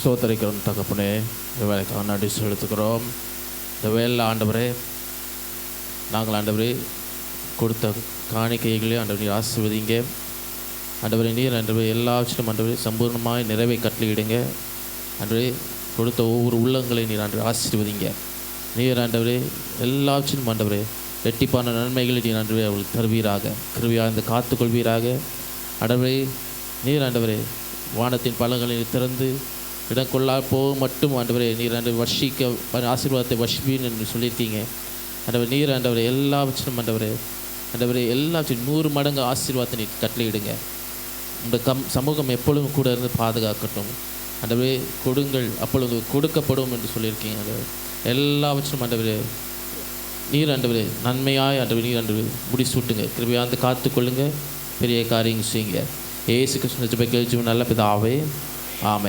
சோதரிக்கிறோம் தகப்பனே, இந்த வேலைக்காக நன்றி செலுத்துகிறோம். இந்த வேலை ஆண்டவரே, நாங்கள் ஆண்டவரே கொடுத்த காணிக்கைகளே ஆண்டவர் நீர் ஆசீர்வதிங்க. ஆண்டவரே நீர் ஆண்டவரே எல்லாவற்றிலும் ஆண்டவரே சம்பூர்ணமாய் நிறைவை கட்டளையிடுங்க. ஆண்டவரே கொடுத்த ஒவ்வொரு உள்ளங்களை நீர் ஆண்டவரே ஆசீர்வதிங்க. நீர் ஆண்டவரே எல்லாவற்றிலும் ஆண்டவரே வெட்டிப்பான நன்மைகளை நீர் ஆண்டவரே அவர்கள் தருவீராக, கிருபையாக இந்த காத்துக்கொள்வீராக. ஆண்டவரே நீர் ஆண்டவரே வானத்தின் பலன்களை திறந்து இடம் கொள்ளா போக மட்டும் ஆண்டவரே நீர் ஆண்டவரை வர்ஷிக்க ஆசீர்வாதத்தை வர்ஷிப்பீன்னு என்று சொல்லியிருக்கீங்க. ஆண்டவர் நீர் ஆண்டவரை எல்லாவற்றிலும் ஆண்டவரே எல்லாவற்றையும் 100 மடங்கு ஆசீர்வாதத்தை நீர் கட்டளையிடுங்க. இந்த சமூகம் எப்பொழுதும் கூட இருந்து பாதுகாக்கட்டும். ஆண்டவரே கொடுங்கள் அப்பொழுது கொடுக்கப்படும் என்று சொல்லியிருக்கீங்க. ஆண்டவர் எல்லாவற்றிலும் ஆண்டவரே நீர் ஆண்டவரே நன்மையாய் ஆண்டவர் நீர் ஆண்டவரே முடிசூட்டுங்க, கிருபையாக காத்துக்கொள்ளுங்க, பெரிய காரியங்கள் செய்யுங்க. இயேசு கிறிஸ்துவின் ஜெபத்தை கேளுங்க நல்ல பிதாவே, ஆமென்.